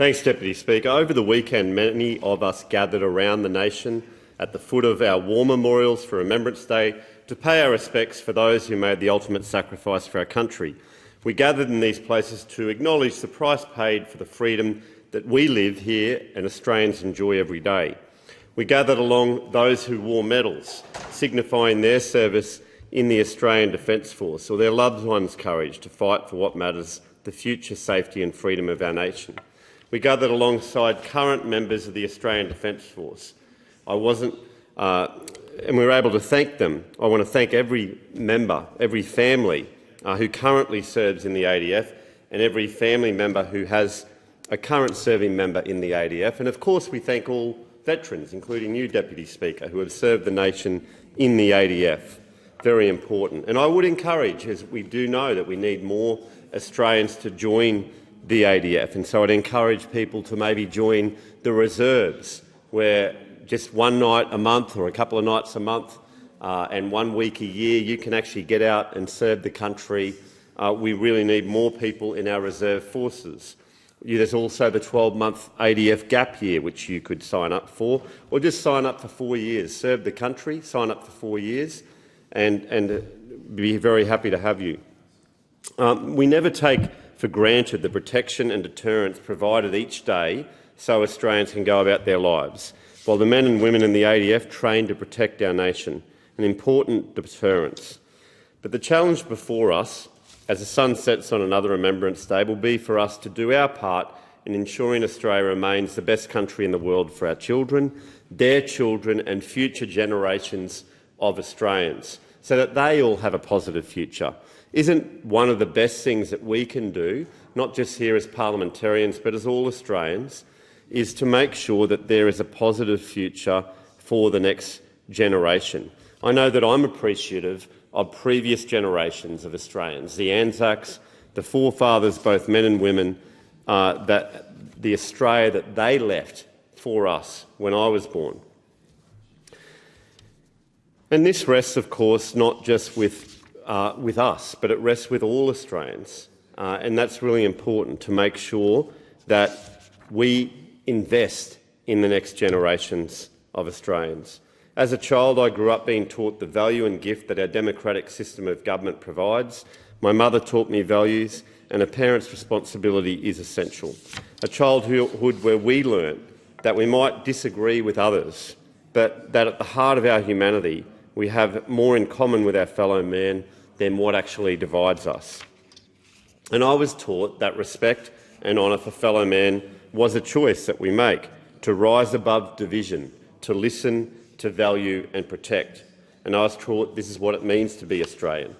Thanks, Deputy Speaker. Over the weekend, many of us gathered around the nation at the foot of our war memorials for Remembrance Day to pay our respects for those who made the ultimate sacrifice for our country. We gathered in these places to acknowledge the price paid for the freedom that we live here and Australians enjoy every day. We gathered along those who wore medals, signifying their service in the Australian Defence Force or their loved ones' courage to fight for what matters, the future safety and freedom of our nation. We gathered alongside current members of the Australian Defence Force. And we were able to thank them. I want to thank every member, every family who currently serves in the ADF and every family member who has a current serving member in the ADF. And of course we thank all veterans, including you, Deputy Speaker, who have served the nation in the ADF. Very important. And I would encourage, as we do know that we need more Australians to join the ADF, and so I'd encourage people to maybe join the reserves, where just one night a month or a couple of nights a month and 1 week a year you can actually get out and serve the country. We really need more people in our reserve forces. There's also the 12-month ADF gap year, which you could sign up for, or just sign up for 4 years. Serve the country, sign up for 4 years, and be very happy to have you. We never take for granted the protection and deterrence provided each day so Australians can go about their lives, while the men and women in the ADF train to protect our nation, an important deterrence. But the challenge before us, as the sun sets on another Remembrance Day, will be for us to do our part in ensuring Australia remains the best country in the world for our children, their children and future generations of Australians, so that they all have a positive future. Isn't one of the best things that we can do, not just here as parliamentarians but as all Australians, is to make sure that there is a positive future for the next generation? I know that I'm appreciative of previous generations of Australians, the Anzacs, the forefathers, both men and women, that the Australia that they left for us when I was born. And this rests, of course, not just with us, but it rests with all Australians. And that's really important, to make sure that we invest in the next generations of Australians. As a child, I grew up being taught the value and gift that our democratic system of government provides. My mother taught me values, and a parent's responsibility is essential. A childhood where we learnt that we might disagree with others, but that at the heart of our humanity we have more in common with our fellow man than what actually divides us. And I was taught that respect and honour for fellow man was a choice that we make, to rise above division, to listen, to value and protect. And I was taught this is what it means to be Australian.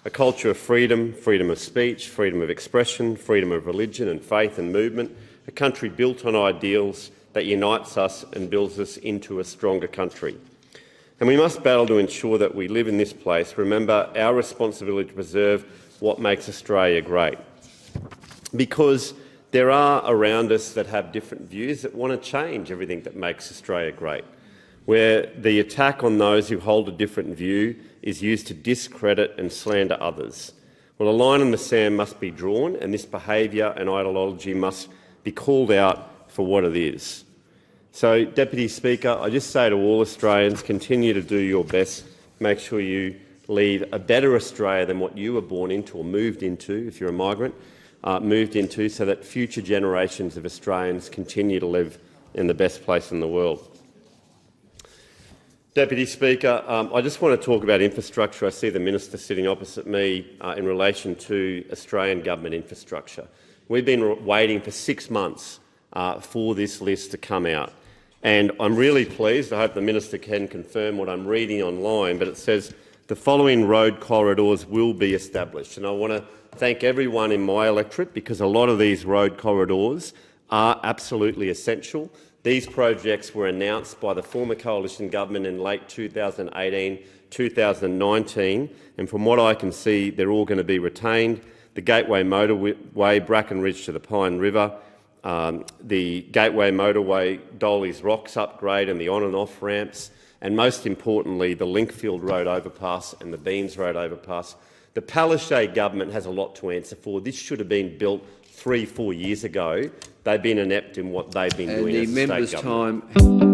A culture of freedom, freedom of speech, freedom of expression, freedom of religion and faith and movement, a country built on ideals that unites us and builds us into a stronger country. And we must battle to ensure that we live in this place. Remember our responsibility to preserve what makes Australia great. Because there are around us that have different views that want to change everything that makes Australia great, where the attack on those who hold a different view is used to discredit and slander others. Well, a line in the sand must be drawn, and this behaviour and ideology must be called out for what it is. So, Deputy Speaker, I just say to all Australians, continue to do your best. Make sure you leave a better Australia than what you were born into or moved into, if you're a migrant, moved into, so that future generations of Australians continue to live in the best place in the world. Deputy Speaker, I just want to talk about infrastructure. I see the Minister sitting opposite me in relation to Australian government infrastructure. We've been waiting for 6 months for this list to come out. And I'm really pleased. I hope the Minister can confirm what I'm reading online, but it says the following road corridors will be established. And I want to thank everyone in my electorate, because a lot of these road corridors are absolutely essential. These projects were announced by the former coalition government in late 2018, 2019, and from what I can see, they're all going to be retained. The Gateway Motorway, Bracken Ridge to the Pine River, the Gateway Motorway, Dolly's Rocks upgrade and the on and off ramps, and most importantly the Linkfield Road overpass and the Beans Road overpass. The Palaszczuk government has a lot to answer for. This should have been built 3-4 years ago, They've been inept in what they've been doing as the a state member's government. time.